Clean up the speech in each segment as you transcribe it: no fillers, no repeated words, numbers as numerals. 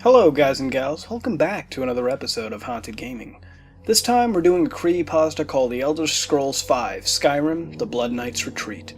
Hello guys and gals, welcome back to another episode of Haunted Gaming. This time we're doing a CREEPYPASTA called The Elder Scrolls V Skyrim: The Blood Knight's Retreat.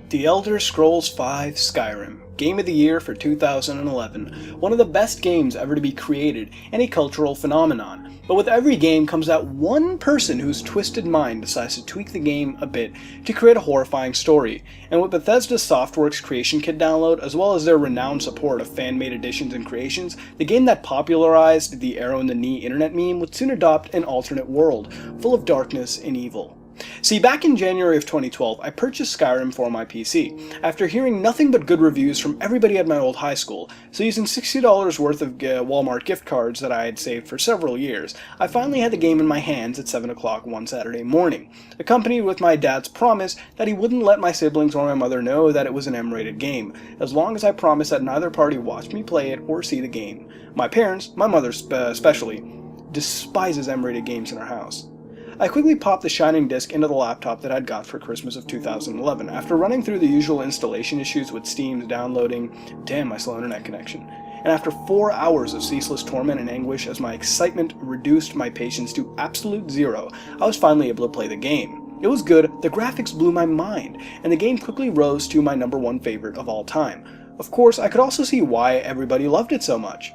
The Elder Scrolls V Skyrim, Game of the Year for 2011, one of the best games ever to be created, and a cultural phenomenon. But with every game comes that one person whose twisted mind decides to tweak the game a bit to create a horrifying story. And with Bethesda's Softworks Creation Kit download, as well as their renowned support of fan-made editions and creations, the game that popularized the arrow in the knee internet meme would soon adopt an alternate world, full of darkness and evil. See, back in January of 2012, I purchased Skyrim for my PC, after hearing nothing but good reviews from everybody at my old high school, so using $60 worth of Walmart gift cards that I had saved for several years, I finally had the game in my hands at 7 o'clock one Saturday morning, accompanied with my dad's promise that he wouldn't let my siblings or my mother know that it was an M-rated game, as long as I promised that neither party watched me play it or see the game. My parents, my mother especially, despises M-rated games in our house. I quickly popped the shining disc into the laptop that I'd got for Christmas of 2011, after running through the usual installation issues with Steam's downloading, damn my slow internet connection, and after 4 hours of ceaseless torment and anguish as my excitement reduced my patience to absolute zero, I was finally able to play the game. It was good, the graphics blew my mind, and the game quickly rose to my #1 favorite of all time. Of course, I could also see why everybody loved it so much.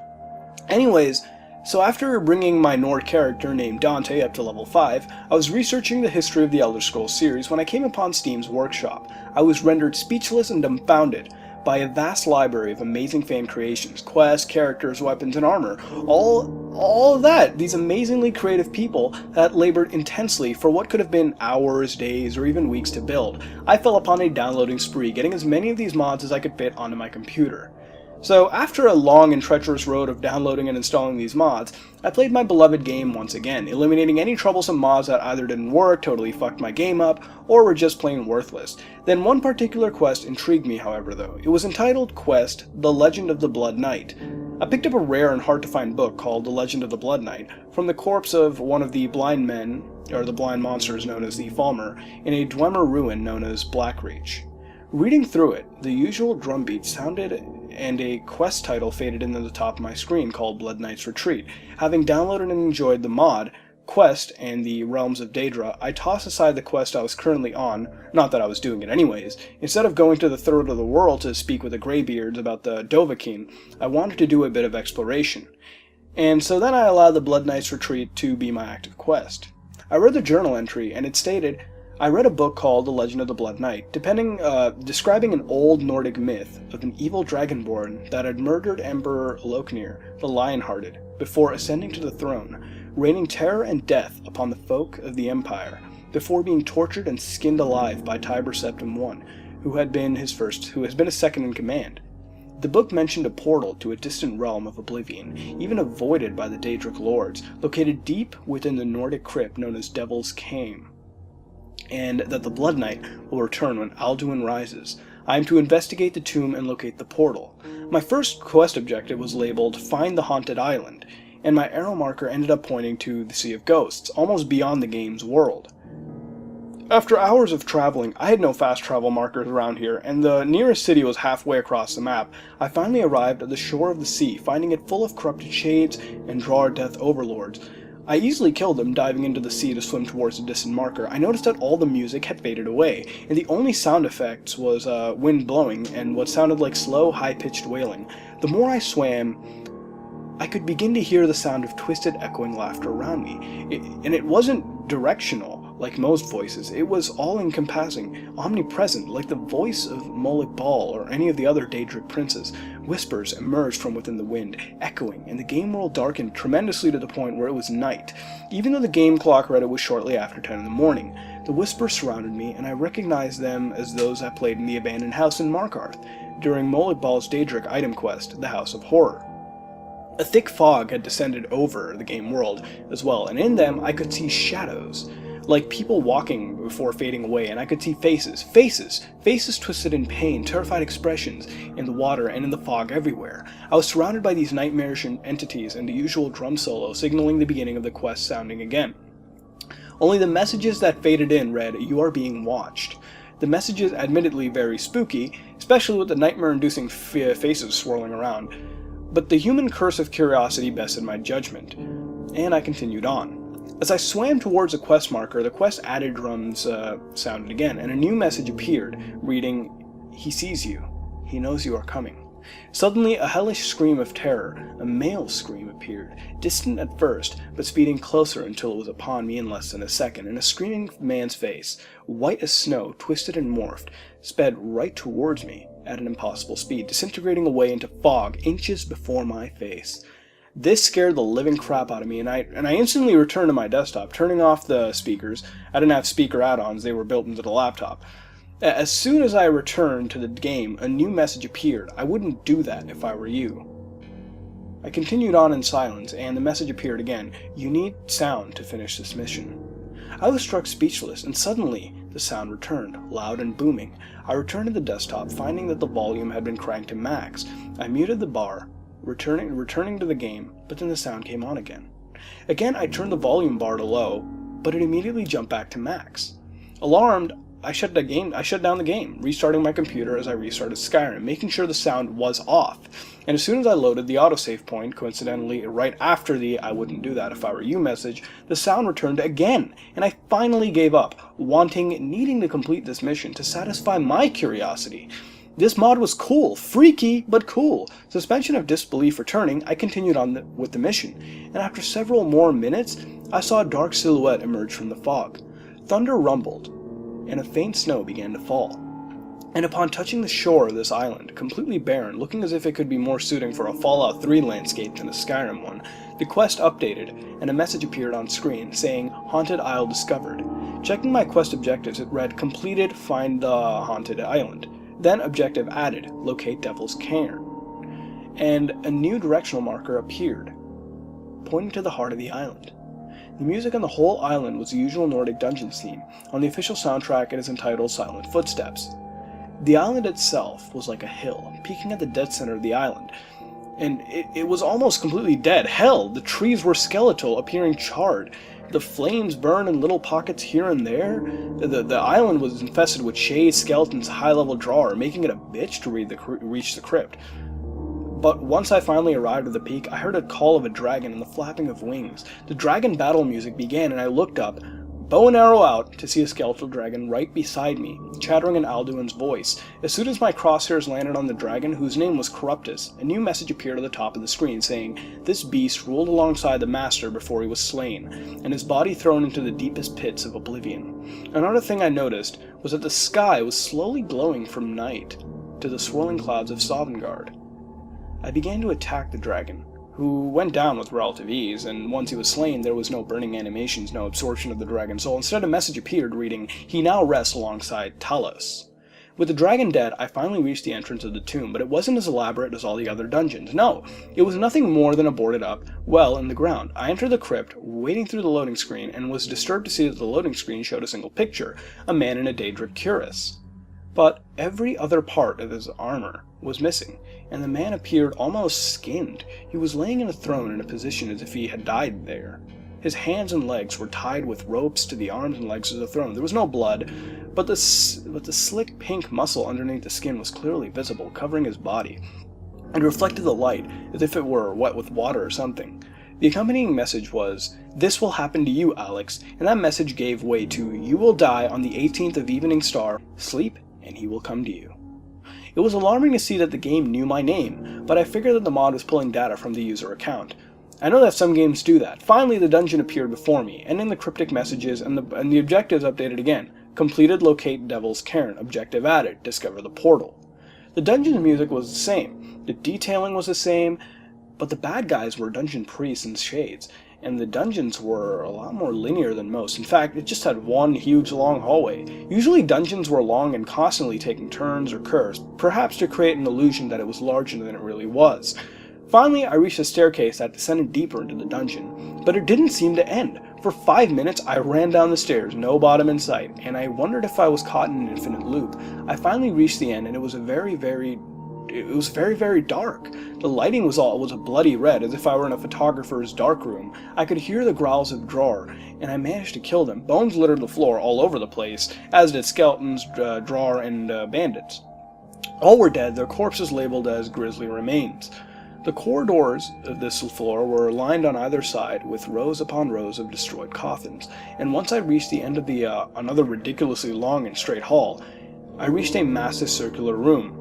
Anyways, so after bringing my Nord character named Dante up to level 5, I was researching the history of the Elder Scrolls series when I came upon Steam's workshop. I was rendered speechless and dumbfounded by a vast library of amazing fan creations, quests, characters, weapons, and armor. All of that, these amazingly creative people that labored intensely for what could have been hours, days, or even weeks to build. I fell upon a downloading spree, getting as many of these mods as I could fit onto my computer. So, after a long and treacherous road of downloading and installing these mods, I played my beloved game once again, eliminating any troublesome mods that either didn't work, totally fucked my game up, or were just plain worthless. Then one particular quest intrigued me, however, though. It was entitled Quest: The Legend of the Blood Knight. I picked up a rare and hard-to-find book called The Legend of the Blood Knight from the corpse of one of the blind men, or the blind monsters known as the Falmer, in a Dwemer ruin known as Blackreach. Reading through it, the usual drumbeat sounded and a quest title faded into the top of my screen called Blood Knight's Retreat. Having downloaded and enjoyed the mod, Quest, and the Realms of Daedra, I tossed aside the quest I was currently on, not that I was doing it anyways. Instead of going to the third of the world to speak with the Greybeards about the Dovahkiin, I wanted to do a bit of exploration. And so then I allowed the Blood Knight's Retreat to be my active quest. I read the journal entry, and it stated, I read a book called The Legend of the Blood Knight, describing an old Nordic myth of an evil dragonborn that had murdered Emperor Loknir, the Lionhearted, before ascending to the throne, raining terror and death upon the folk of the Empire, before being tortured and skinned alive by Tiber Septim I, who has been his second in command. The book mentioned a portal to a distant realm of oblivion, even avoided by the Daedric lords, located deep within the Nordic crypt known as Devil's Cave, and that the Blood Knight will return when Alduin rises. I am to investigate the tomb and locate the portal. My first quest objective was labeled Find the Haunted Island, and my arrow marker ended up pointing to the Sea of Ghosts, almost beyond the game's world. After hours of traveling, I had no fast travel markers around here, and the nearest city was halfway across the map. I finally arrived at the shore of the sea, finding it full of corrupted shades and Drawer Death overlords. I easily killed them, diving into the sea to swim towards the distant marker. I noticed that all the music had faded away, and the only sound effects was wind blowing and what sounded like slow, high-pitched wailing. The more I swam, I could begin to hear the sound of twisted, echoing laughter around me. And it wasn't directional, like most voices. It was all-encompassing, omnipresent, like the voice of Molik Bal or any of the other Daedric princes. Whispers emerged from within the wind, echoing, and the game world darkened tremendously to the point where it was night. Even though the game clock read it was shortly after 10 in the morning, the whispers surrounded me, and I recognized them as those I played in the abandoned house in Markarth, during Molik Bal's Daedric item quest, the House of Horror. A thick fog had descended over the game world as well, and in them I could see shadows, like people walking before fading away, and I could see faces twisted in pain, terrified expressions in the water and in the fog everywhere. I was surrounded by these nightmarish entities, and the usual drum solo signaling the beginning of the quest sounding again. Only the messages that faded in read, "You are being watched." The messages admittedly very spooky, especially with the nightmare-inducing faces swirling around. But the human curse of curiosity bested my judgment, and I continued on. As I swam towards a quest marker, the quest added drums sounded again, and a new message appeared, reading, "He sees you. He knows you are coming." Suddenly, a hellish scream of terror, a male scream, appeared, distant at first, but speeding closer until it was upon me in less than a second, and a screaming man's face, white as snow, twisted and morphed, sped right towards me at an impossible speed, disintegrating away into fog inches before my face. This scared the living crap out of me, and I instantly returned to my desktop, turning off the speakers. I didn't have speaker add-ons, they were built into the laptop. As soon as I returned to the game, a new message appeared. I wouldn't do that if I were you. I continued on in silence, and the message appeared again. "You need sound to finish this mission." I was struck speechless, and suddenly the sound returned, loud and booming. I returned to the desktop, finding that the volume had been cranked to max. I muted the bar, returning to the game, but then the sound came on again. Again, I turned the volume bar to low, but it immediately jumped back to max. Alarmed, I shut down the game, restarting my computer as I restarted Skyrim, making sure the sound was off. And as soon as I loaded the autosave point, coincidentally right after the "I wouldn't do that if I were you" message, the sound returned again, and I finally gave up, needing to complete this mission to satisfy my curiosity. This mod was cool, freaky, but cool. Suspension of disbelief returning, I continued on with the mission, and after several more minutes, I saw a dark silhouette emerge from the fog. Thunder rumbled, and a faint snow began to fall. And upon touching the shore of this island, completely barren, looking as if it could be more suiting for a Fallout 3 landscape than a Skyrim one, the quest updated, and a message appeared on screen saying, "Haunted Isle discovered." Checking my quest objectives, it read, "Completed, find the haunted island." Then objective added, "Locate Devil's Cairn." And a new directional marker appeared, pointing to the heart of the island. The music on the whole island was the usual Nordic Dungeons theme. On the official soundtrack, it is entitled Silent Footsteps. The island itself was like a hill, peaking at the dead center of the island, and it was almost completely dead. Hell, the trees were skeletal, appearing charred. The flames burned in little pockets here and there. The island was infested with shades, skeletons, high-level drawer, making it a bitch to reach the crypt. But once I finally arrived at the peak, I heard a call of a dragon and the flapping of wings. The dragon battle music began, and I looked up, bow and arrow out, to see a skeletal dragon right beside me, chattering in Alduin's voice. As soon as my crosshairs landed on the dragon, whose name was Corruptus, a new message appeared at the top of the screen saying, "This beast ruled alongside the master before he was slain, and his body thrown into the deepest pits of oblivion." Another thing I noticed was that the sky was slowly glowing from night to the swirling clouds of Sovngarde. I began to attack the dragon, who went down with relative ease, and once he was slain, there was no burning animations, no absorption of the dragon's soul. Instead, a message appeared reading, "He now rests alongside Talos." With the dragon dead, I finally reached the entrance of the tomb, but it wasn't as elaborate as all the other dungeons. No, it was nothing more than a boarded up well in the ground. I entered the crypt, wading through the loading screen, and was disturbed to see that the loading screen showed a single picture, a man in a Daedric cuirass. But every other part of his armor was missing, and the man appeared almost skinned. He was laying in a throne in a position as if he had died there. His hands and legs were tied with ropes to the arms and legs of the throne. There was no blood, but the slick pink muscle underneath the skin was clearly visible, covering his body, and reflected the light as if it were wet with water or something. The accompanying message was, "This will happen to you, Alex," and that message gave way to, "You will die on the 18th of Evening Star. Sleep, and he will come to you." It was alarming to see that the game knew my name, but I figured that the mod was pulling data from the user account. I know that some games do that. Finally, the dungeon appeared before me, ending the cryptic messages, and the objectives updated again. Completed, locate Devil's Cairn. Objective added, discover the portal. The dungeon's music was the same, the detailing was the same, but the bad guys were dungeon priests and shades, and the dungeons were a lot more linear than most. In fact, it just had one huge long hallway. Usually dungeons were long and constantly taking turns or curves, perhaps to create an illusion that it was larger than it really was. Finally, I reached a staircase that descended deeper into the dungeon, but it didn't seem to end. For 5 minutes, I ran down the stairs, no bottom in sight, and I wondered if I was caught in an infinite loop. I finally reached the end, and it was very, very dark. The lighting was a bloody red, as if I were in a photographer's darkroom. I could hear the growls of Drawer, and I managed to kill them. Bones littered the floor all over the place, as did skeletons, Drawer, and bandits. All were dead, their corpses labeled as grisly remains. The corridors of this floor were lined on either side with rows upon rows of destroyed coffins, and once I reached the end of the another ridiculously long and straight hall, I reached a massive circular room.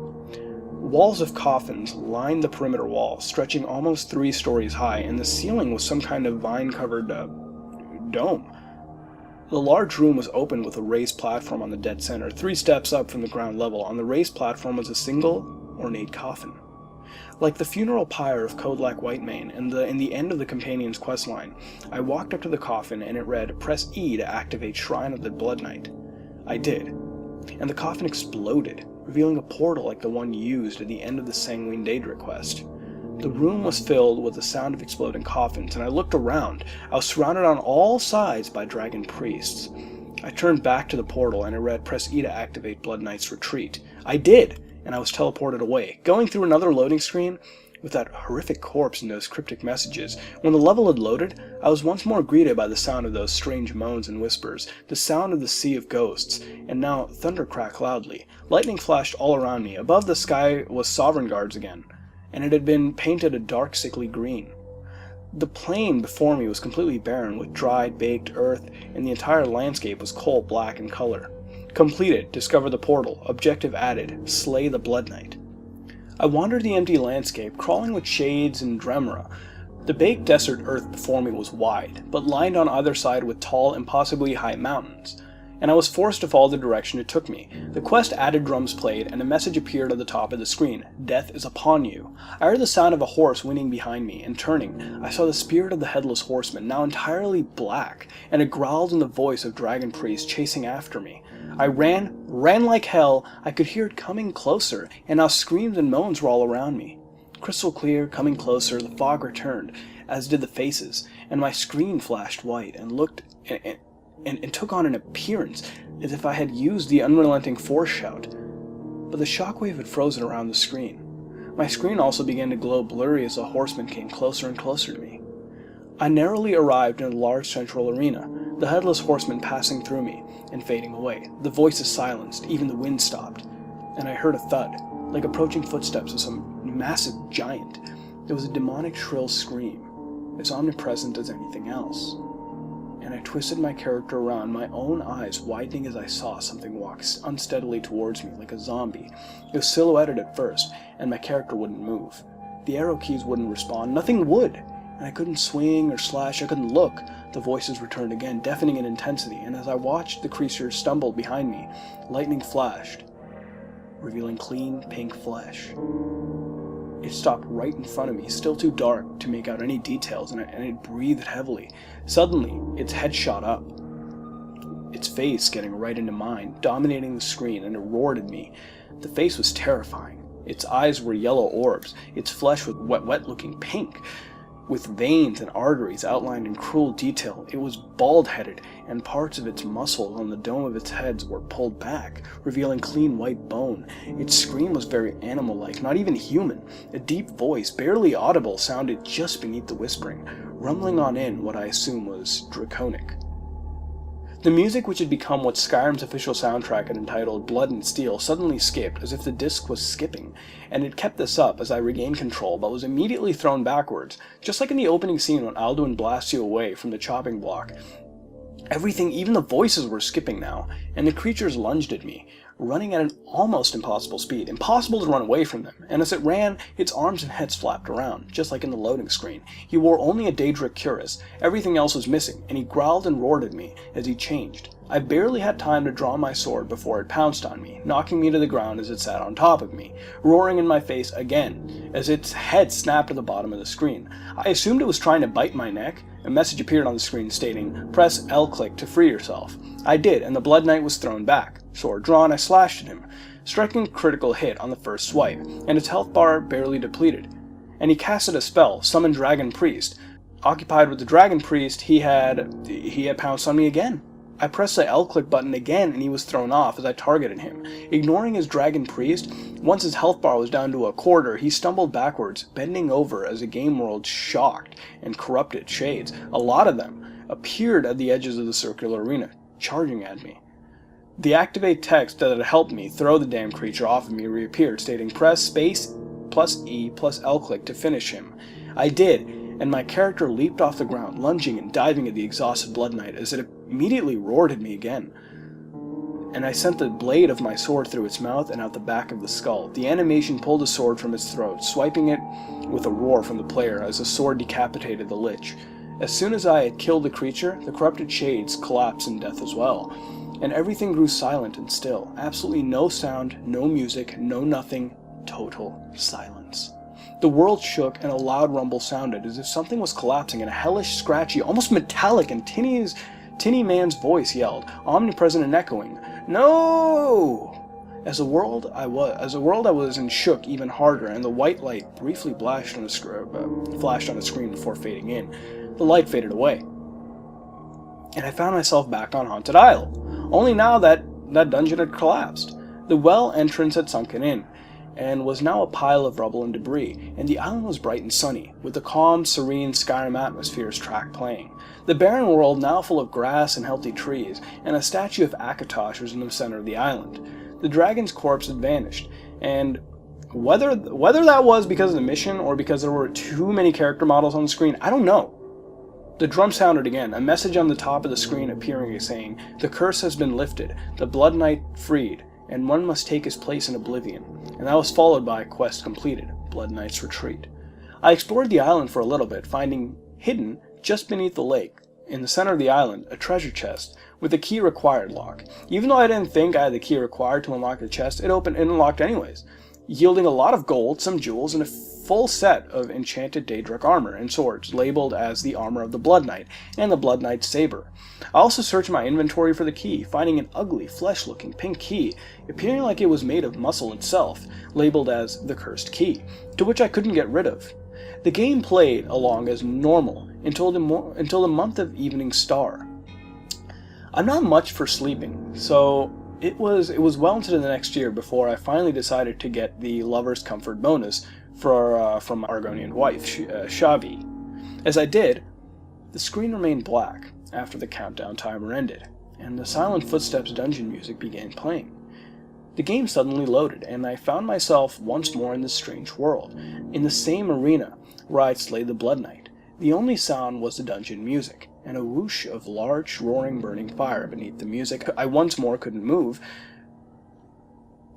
Walls of coffins lined the perimeter wall, stretching almost 3 stories high, and the ceiling was some kind of vine-covered dome. The large room was open with a raised platform on the dead center. 3 steps up from the ground level, on the raised platform was a single, ornate coffin. Like the funeral pyre of Kodlak Whitemane in the end of the companion's questline, I walked up to the coffin and it read, "Press E to activate Shrine of the Blood Knight." I did, and the coffin exploded, revealing a portal like the one used at the end of the Sanguine Daedric quest. The room was filled with the sound of exploding coffins, and I looked around. I was surrounded on all sides by dragon priests. I turned back to the portal and it read, "Press E to activate Blood Knight's retreat." I did, and I was teleported away, going through another loading screen with that horrific corpse and those cryptic messages. When the level had loaded, I was once more greeted by the sound of those strange moans and whispers, the sound of the sea of ghosts, and now thunder cracked loudly. Lightning flashed all around me. Above, the sky was Sovereign Guards again, and it had been painted a dark, sickly green. The plain before me was completely barren, with dried, baked earth, and the entire landscape was coal black in color. Completed. Discover the portal. Objective added. Slay the Blood Knight. I wandered the empty landscape, crawling with shades and Dremora. The baked desert earth before me was wide, but lined on either side with tall, impossibly high mountains, and I was forced to follow the direction it took me. The quest added drums played, and a message appeared at the top of the screen. "Death is upon you." I heard the sound of a horse whinnying behind me, and turning, I saw the spirit of the Headless Horseman, now entirely black, and it growled in the voice of Dragon Priest, chasing after me. I ran like hell. I could hear it coming closer, and now screams and moans were all around me. Crystal clear, coming closer, the fog returned, as did the faces, and my screen flashed white and looked and took on an appearance as if I had used the unrelenting force shout. But the shockwave had frozen around the screen. My screen also began to glow blurry as the horseman came closer and closer to me. I narrowly arrived in a large central arena, the Headless Horseman passing through me and fading away. The voices silenced, even the wind stopped, and I heard a thud, like approaching footsteps of some massive giant. It was a demonic shrill scream, as omnipresent as anything else. And I twisted my character around, my own eyes widening as I saw something walk unsteadily towards me like a zombie. It was silhouetted at first, and my character wouldn't move. The arrow keys wouldn't respond, nothing would, and I couldn't swing or slash, I couldn't look. The voices returned again, deafening in intensity, and as I watched, the creature stumbled behind me. Lightning flashed, revealing clean, pink flesh. It stopped right in front of me, still too dark to make out any details, and it breathed heavily. Suddenly, its head shot up, its face getting right into mine, dominating the screen, and it roared at me. The face was terrifying. Its eyes were yellow orbs, its flesh was wet-looking pink, with veins and arteries outlined in cruel detail. It was bald-headed, and parts of its muscles on the dome of its head were pulled back, revealing clean white bone. Its scream was very animal-like, not even human. A deep voice, barely audible, sounded just beneath the whispering, rumbling on in what I assume was draconic. The music, which had become what Skyrim's official soundtrack had entitled Blood and Steel, suddenly skipped, as if the disc was skipping, and it kept this up as I regained control, but was immediately thrown backwards, just like in the opening scene when Alduin blasts you away from the chopping block. Everything, even the voices, were skipping now, and the creatures lunged at me, running at an almost impossible speed. Impossible to run away from them, and as it ran, its arms and heads flapped around, just like in the loading screen. He wore only a Daedric cuirass, everything else was missing, and he growled and roared at me as he changed. I barely had time to draw my sword before it pounced on me, knocking me to the ground as it sat on top of me, roaring in my face again, as its head snapped at the bottom of the screen. I assumed it was trying to bite my neck. A message appeared on the screen stating, "Press L-click to free yourself." I did, and the Blood Knight was thrown back. Sword drawn, I slashed at him, striking a critical hit on the first swipe, and its health bar barely depleted. And he casted a spell, Summon Dragon Priest. Occupied with the Dragon Priest, he had pounced on me again. I pressed the L-click button again, and he was thrown off as I targeted him. Ignoring his Dragon Priest, once his health bar was down to a quarter, he stumbled backwards, bending over as the game world shocked and corrupted shades, a lot of them, appeared at the edges of the circular arena, charging at me. The activate text that had helped me throw the damn creature off of me reappeared, stating, "Press space plus E plus L click to finish him. I did, and my character leaped off the ground, lunging and diving at the exhausted Blood Knight as it immediately roared at me again. And I sent the blade of my sword through its mouth and out the back of the skull. The animation pulled the sword from its throat, swiping it with a roar from the player as the sword decapitated the Lich. As soon as I had killed the creature, the corrupted shades collapsed in death as well, and everything grew silent and still. Absolutely no sound, no music, no nothing, total silence. The world shook and a loud rumble sounded as if something was collapsing, and a hellish, scratchy, almost metallic and tinny man's voice yelled, omnipresent and echoing, "No!" As a world I was and shook even harder, and the white light briefly flashed on the screen before fading in. The light faded away, and I found myself back on Haunted Isle. Only now that dungeon had collapsed. The well entrance had sunken in, and was now a pile of rubble and debris, and the island was bright and sunny, with the calm, serene Skyrim atmosphere's track playing. The barren world now full of grass and healthy trees, and a statue of Akatosh was in the center of the island. The dragon's corpse had vanished, and whether that was because of the mission or because there were too many character models on the screen, I don't know. The drum sounded again, a message on the top of the screen appearing saying, "The curse has been lifted, the Blood Knight freed, and one must take his place in oblivion," and that was followed by quest completed, Blood Knight's Retreat. I explored the island for a little bit, finding hidden just beneath the lake, in the center of the island, a treasure chest with a key required lock. Even though I didn't think I had the key required to unlock the chest, it opened and unlocked anyways, yielding a lot of gold, some jewels, and a full set of enchanted Daedric armor and swords, labeled as the armor of the Blood Knight and the Blood Knight's saber. I also searched my inventory for the key, finding an ugly, flesh-looking pink key, appearing like it was made of muscle itself, labeled as the Cursed Key, to which I couldn't get rid of. The game played along as normal until the month of Evening Star. I'm not much for sleeping, so it was well into the next year before I finally decided to get the Lover's Comfort bonus from my Argonian wife, Shavi. As I did, the screen remained black after the countdown timer ended, and the Silent Footsteps dungeon music began playing. The game suddenly loaded, and I found myself once more in this strange world, in the same arena where I'd slayed the Blood Knight. The only sound was the dungeon music, and a whoosh of large, roaring, burning fire beneath the music. I once more couldn't move,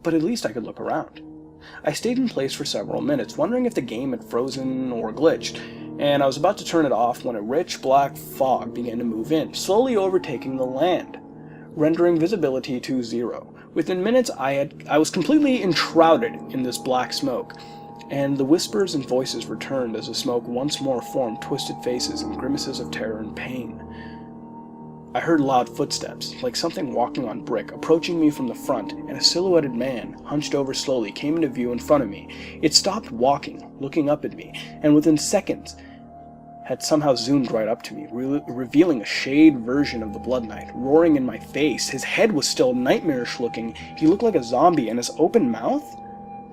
but at least I could look around. I stayed in place for several minutes, wondering if the game had frozen or glitched, and I was about to turn it off when a rich black fog began to move in, slowly overtaking the land, rendering visibility to 0. Within minutes, I was completely enshrouded in this black smoke, and the whispers and voices returned as the smoke once more formed twisted faces and grimaces of terror and pain. I heard loud footsteps, like something walking on brick, approaching me from the front, and a silhouetted man, hunched over slowly, came into view in front of me. It stopped walking, looking up at me, and within seconds had somehow zoomed right up to me, revealing a shade version of the Blood Knight, roaring in my face. His head was still nightmarish looking, he looked like a zombie, and his open mouth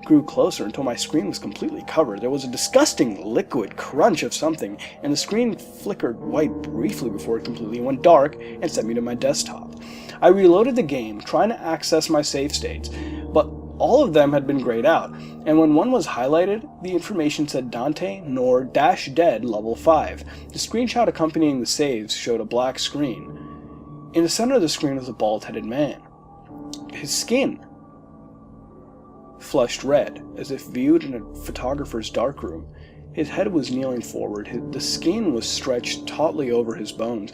grew closer until my screen was completely covered. There was a disgusting liquid crunch of something, and the screen flickered white briefly before it completely went dark and sent me to my desktop. I reloaded the game, trying to access my save states, but all of them had been grayed out, and when one was highlighted, the information said Dante Nor -dead level 5. The screenshot accompanying the saves showed a black screen. In the center of the screen was a bald-headed man. His skin flushed red, as if viewed in a photographer's darkroom. His head was kneeling forward, the skin was stretched tautly over his bones,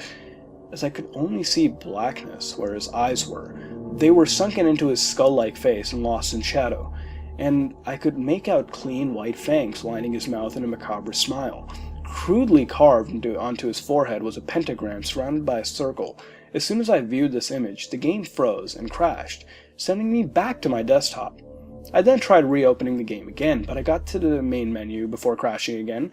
as I could only see blackness where his eyes were. They were sunken into his skull-like face and lost in shadow, and I could make out clean white fangs lining his mouth in a macabre smile. Crudely carved onto his forehead was a pentagram surrounded by a circle. As soon as I viewed this image, the game froze and crashed, sending me back to my desktop. I then tried reopening the game again, but I got to the main menu before crashing again.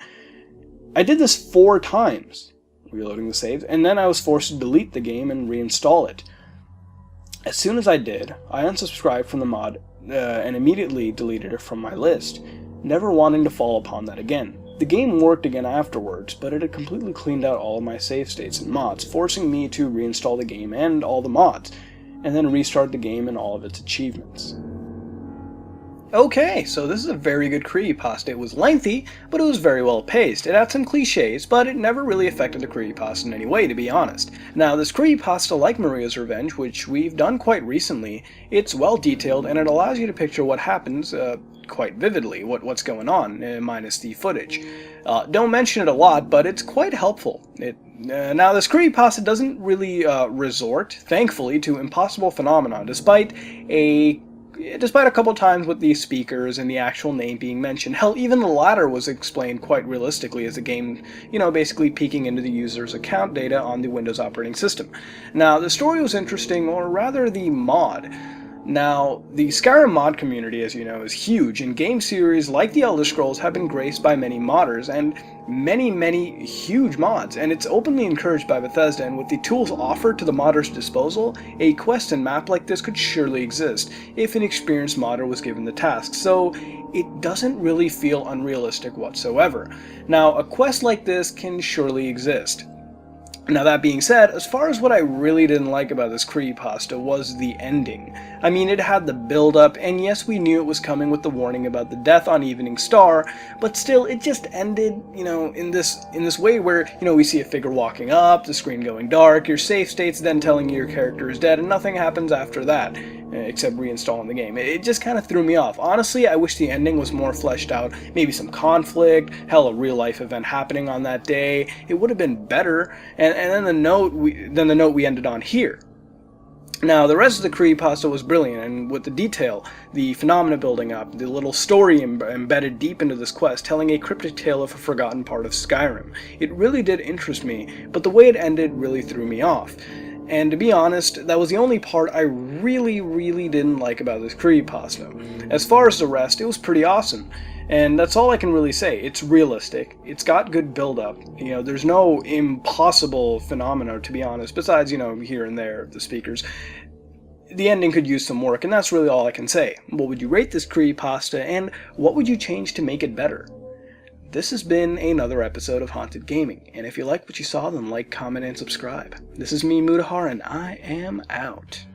I did this 4 times, reloading the saves, and then I was forced to delete the game and reinstall it. As soon as I did, I unsubscribed from the mod and immediately deleted it from my list, never wanting to fall upon that again. The game worked again afterwards, but it had completely cleaned out all of my save states and mods, forcing me to reinstall the game and all the mods, and then restart the game and all of its achievements. Okay, so this is a very good creepypasta. It was lengthy, but it was very well paced. It had some cliches, but it never really affected the creepypasta in any way, to be honest. Now, this creepypasta, like Maria's Revenge, which we've done quite recently, it's well detailed and it allows you to picture what happens quite vividly, what's going on, minus the footage. Don't mention it a lot, but it's quite helpful. Now, this creepypasta doesn't really resort, thankfully, to impossible phenomena, despite a couple times with the speakers and the actual name being mentioned. Hell, even the latter was explained quite realistically as the game, basically peeking into the user's account data on the Windows operating system. Now, the story was interesting, or rather the mod. Now, the Skyrim mod community, as you know, is huge, and game series like The Elder Scrolls have been graced by many modders, and many huge mods, and it's openly encouraged by Bethesda, and with the tools offered to the modders' disposal, a quest and map like this could surely exist, if an experienced modder was given the task, so it doesn't really feel unrealistic whatsoever. Now, a quest like this can surely exist. Now, that being said, as far as what I really didn't like about this creepypasta was the ending. I mean, it had the build-up, and yes, we knew it was coming with the warning about the death on Evening Star, but still, it just ended, in this way where, we see a figure walking up, the screen going dark, your save state's then telling you your character is dead, and nothing happens after that, except reinstalling the game. It just kind of threw me off. Honestly, I wish the ending was more fleshed out, maybe some conflict, hell, a real-life event happening on that day. It would have been better, and then the note we ended on here. Now, the rest of the creepypasta was brilliant, and with the detail, the phenomena building up, the little story embedded deep into this quest, telling a cryptic tale of a forgotten part of Skyrim. It really did interest me, but the way it ended really threw me off. And to be honest, that was the only part I really didn't like about this creepypasta. As far as the rest, it was pretty awesome. And that's all I can really say. It's realistic. It's got good build-up. There's no impossible phenomena, to be honest, besides, here and there, the speakers. The ending could use some work, and that's really all I can say. What would you rate this creepypasta, and what would you change to make it better? This has been another episode of Haunted Gaming, and if you liked what you saw, then like, comment, and subscribe. This is me, Mudahar, and I am out.